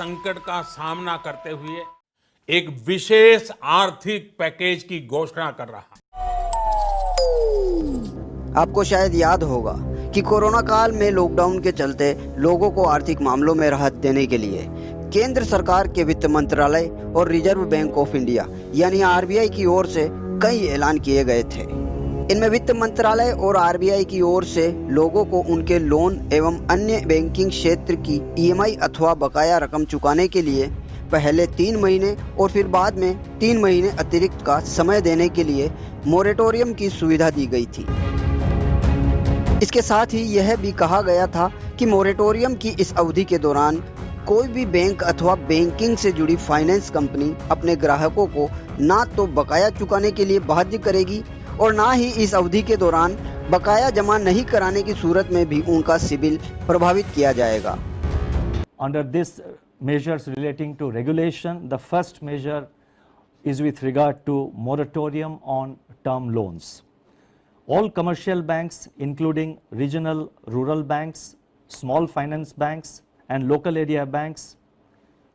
संकट का सामना करते हुए एक विशेष आर्थिक पैकेज की घोषणा कर रहा है। आपको शायद याद होगा कि कोरोना काल में लॉकडाउन के चलते लोगों को आर्थिक मामलों में राहत देने के लिए केंद्र सरकार के वित्त मंत्रालय और रिजर्व बैंक ऑफ इंडिया यानी आरबीआई की ओर से कई ऐलान किए गए थे। इनमें वित्त मंत्रालय और आरबीआई की ओर से लोगों को उनके लोन एवं अन्य बैंकिंग क्षेत्र की ईएमआई अथवा बकाया रकम चुकाने के लिए पहले 3 महीने और फिर बाद में 3 महीने अतिरिक्त का समय देने के लिए मोरेटोरियम की सुविधा दी गई थी। इसके साथ ही यह भी कहा गया था कि मोरेटोरियम की इस अवधि के दौरान कोई भी बैंक अथवा बैंकिंग से जुड़ी फाइनेंस कंपनी अपने ग्राहकों को ना तो बकाया चुकाने के लिए बाध्य करेगी और ना ही इस अवधि के दौरान बकाया जमा नहीं कराने की सूरत में भी उनका सिबिल प्रभावित किया जाएगा। Under this measures relating to regulation, the first measure is with regard to moratorium on term loans. All commercial banks, including regional rural banks, small finance banks and local area banks,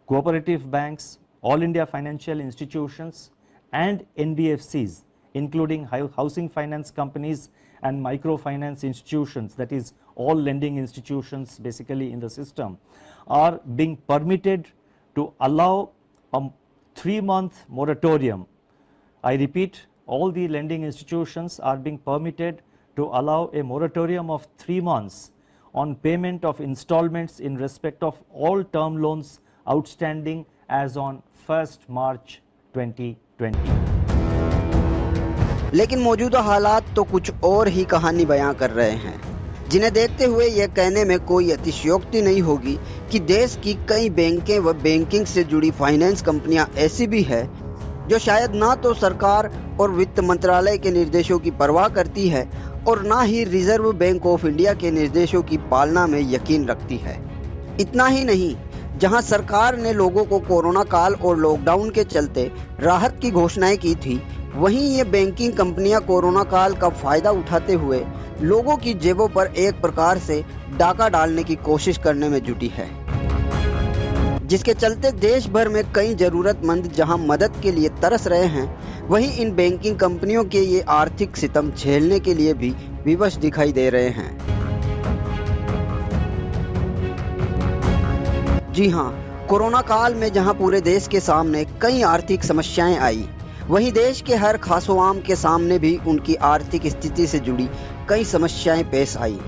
cooperative banks, all India financial institutions and NBFCs, including housing finance companies and microfinance institutions, that is all lending institutions basically in the system, are being permitted to allow a 3-month moratorium. I repeat, all the lending institutions are being permitted to allow a moratorium of 3 months on payment of installments in respect of all term loans outstanding as on 1st March 2020. लेकिन मौजूदा हालात तो कुछ और ही कहानी बयां कर रहे हैं, जिन्हें देखते हुए यह कहने में कोई अतिशयोक्ति नहीं होगी कि देश की कई बैंकें व बैंकिंग से जुड़ी फाइनेंस कंपनियां ऐसी भी है जो शायद ना तो सरकार और वित्त मंत्रालय के निर्देशों की परवाह करती है और ना ही रिजर्व बैंक ऑफ इंडिया के निर्देशों की पालना में यकीन रखती है। इतना ही नहीं, जहां सरकार ने लोगों को कोरोना काल और लॉकडाउन के चलते राहत की घोषणाएं की थी, वहीं ये बैंकिंग कंपनियां कोरोना काल का फायदा उठाते हुए लोगों की जेबों पर एक प्रकार से डाका डालने की कोशिश करने में जुटी है, जिसके चलते देश भर में कई जरूरतमंद जहां मदद के लिए तरस रहे हैं, वहीं इन बैंकिंग कंपनियों के ये आर्थिक सितम झेलने के लिए भी विवश दिखाई दे रहे हैं। जी हां, कोरोना काल में जहां पूरे देश के सामने कई आर्थिक समस्याएं आई, वहीं देश के हर खासो आम के सामने भी उनकी आर्थिक स्थिति से जुड़ी कई समस्याएं पेश आई,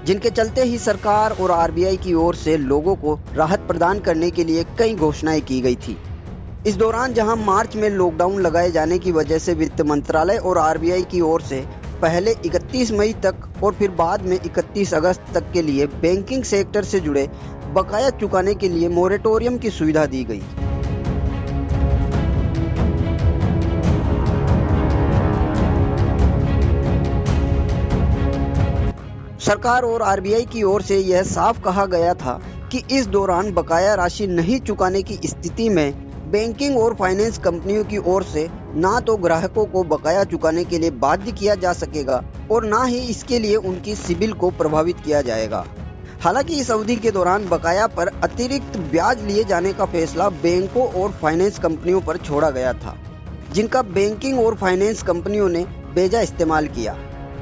जिनके चलते ही सरकार और आरबीआई की ओर से लोगों को राहत प्रदान करने के लिए कई घोषणाएं की गई थी। इस दौरान जहां मार्च में लॉकडाउन लगाए जाने की वजह से वित्त मंत्रालय और आरबीआई की ओर से पहले 31 मई तक और फिर बाद में 31 अगस्त तक के लिए बैंकिंग सेक्टर से जुड़े बकाया चुकाने के लिए मोरेटोरियम की सुविधा दी गई। सरकार और आरबीआई की ओर से यह साफ कहा गया था कि इस दौरान बकाया राशि नहीं चुकाने की स्थिति में बैंकिंग और फाइनेंस कंपनियों की ओर से ना तो ग्राहकों को बकाया चुकाने के लिए बाध्य किया जा सकेगा और ना ही इसके लिए उनकी सिबिल को प्रभावित किया जाएगा। हालांकि इस अवधि के दौरान बकाया पर अतिरिक्त ब्याज लिए जाने का फैसला बैंकों और फाइनेंस कंपनियों पर छोड़ा गया था, जिनका बैंकिंग और फाइनेंस कंपनियों ने बेजा इस्तेमाल किया।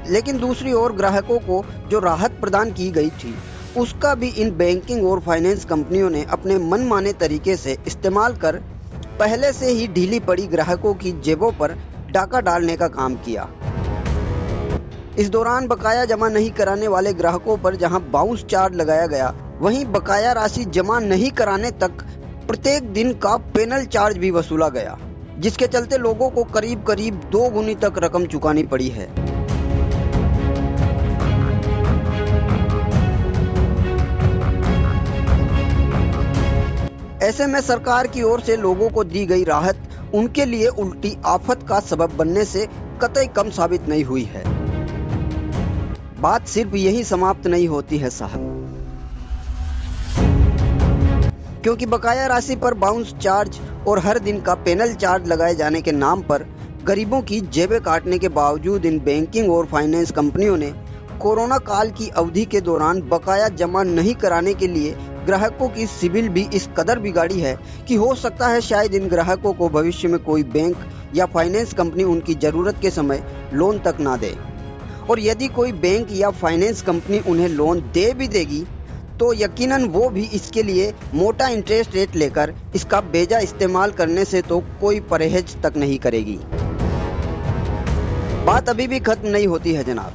लेकिन दूसरी ओर ग्राहकों को जो राहत प्रदान की गई थी, उसका भी इन बैंकिंग और फाइनेंस कंपनियों ने अपने मनमाने तरीके से इस्तेमाल कर पहले से ही ढीली पड़ी ग्राहकों की जेबों पर डाका डालने का काम किया। इस दौरान बकाया जमा नहीं कराने वाले ग्राहकों पर जहां बाउंस चार्ज लगाया गया, वहीं बकाया राशि जमा नहीं कराने तक प्रत्येक दिन का पेनल चार्ज भी वसूला गया, जिसके चलते लोगों को करीब करीब 2 गुनी तक रकम चुकानी पड़ी है। ऐसे में सरकार की ओर से लोगों को दी गई राहत उनके लिए उल्टी आफत का सबब बनने से कतई कम साबित नहीं हुई है। बात सिर्फ यही समाप्त नहीं होती है साहब, क्योंकि बकाया राशि पर बाउंस चार्ज और हर दिन का पेनल चार्ज लगाए जाने के नाम पर गरीबों की जेबें काटने के बावजूद इन बैंकिंग और फाइनेंस कंपनियों ने कोरोना काल की अवधि के दौरान बकाया जमा नहीं कराने के लिए ग्राहकों की सिबिल भी इस कदर बिगाड़ी है कि हो सकता है शायद इन ग्राहकों को भविष्य में कोई बैंक या फाइनेंस कंपनी उनकी जरूरत के समय लोन तक ना दे। और यदि कोई बैंक या फाइनेंस कंपनी उन्हें लोन दे भी देगी तो यकीनन वो भी इसके लिए मोटा इंटरेस्ट रेट लेकर इसका बेजा इस्तेमाल करने से तो कोई परहेज तक नहीं करेगी। बात अभी भी खत्म नहीं होती है जनाब,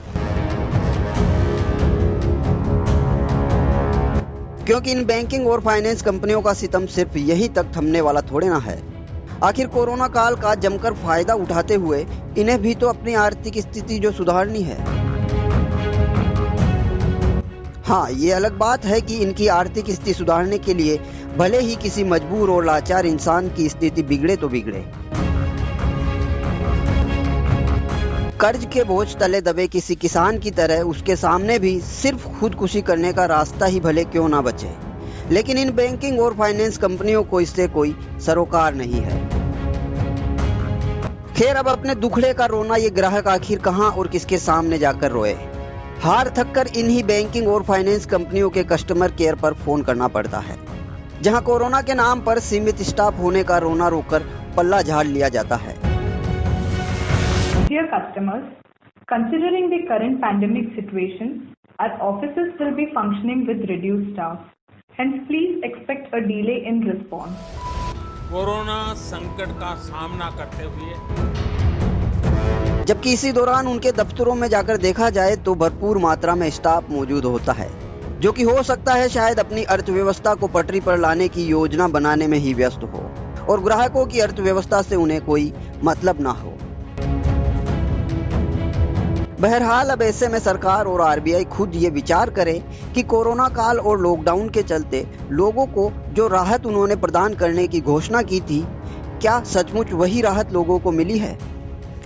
क्योंकि इन बैंकिंग और फाइनेंस कंपनियों का सितम सिर्फ यहीं तक थमने वाला थोड़े ना है। आखिर कोरोना काल का जमकर फायदा उठाते हुए इन्हें भी तो अपनी आर्थिक स्थिति जो सुधारनी है। हाँ, ये अलग बात है कि इनकी आर्थिक स्थिति सुधारने के लिए भले ही किसी मजबूर और लाचार इंसान की स्थिति बिगड़े तो बिगड़े। कर्ज के बोझ तले दबे किसी किसान की तरह उसके सामने भी सिर्फ खुदकुशी करने का रास्ता ही भले क्यों ना बचे, लेकिन इन बैंकिंग और फाइनेंस कंपनियों को इससे कोई सरोकार नहीं है। खैर, अब अपने दुखड़े का रोना ये ग्राहक आखिर कहां और किसके सामने जाकर रोए। हार थककर इन्हीं बैंकिंग और फाइनेंस कंपनियों के कस्टमर केयर पर फोन करना पड़ता है, जहां कोरोना के नाम पर सीमित स्टाफ होने का रोना रोकर पल्ला झाड़ लिया जाता है। Dear customers, considering the current pandemic situation, our offices will be functioning with reduced staff. Hence, please expect a delay in response. Corona संकट का सामना करते हुए जबकि इसी दौरान उनके दफ्तरों में जाकर देखा जाए तो भरपूर मात्रा में स्टाफ मौजूद होता है, जो कि हो सकता है शायद अपनी अर्थव्यवस्था को पटरी पर लाने की योजना बनाने में ही व्यस्त हो और ग्राहकों की अर्थव्यवस्था से उन्हें कोई मतलब ना हो। बहरहाल, अब ऐसे में सरकार और आरबीआई खुद ये विचार करे कि कोरोना काल और लॉकडाउन के चलते लोगों को जो राहत उन्होंने प्रदान करने की घोषणा की थी, क्या सचमुच वही राहत लोगों को मिली है,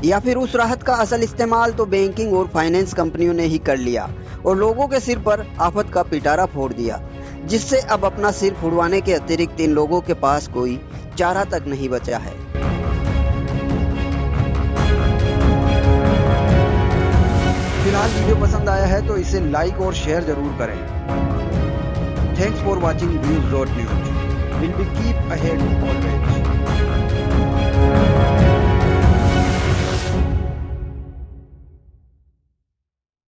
या फिर उस राहत का असल इस्तेमाल तो बैंकिंग और फाइनेंस कंपनियों ने ही कर लिया और लोगों के सिर पर आफत का पिटारा फोड़ दिया, जिससे अब अपना सिर फुड़वाने के अतिरिक्त इन लोगों के पास कोई चारा तक नहीं बचा है। फिलहाल वीडियो पसंद आया है तो इसे लाइक और शेयर जरूर करें। Thanks for watching views news. Will be keep ahead always.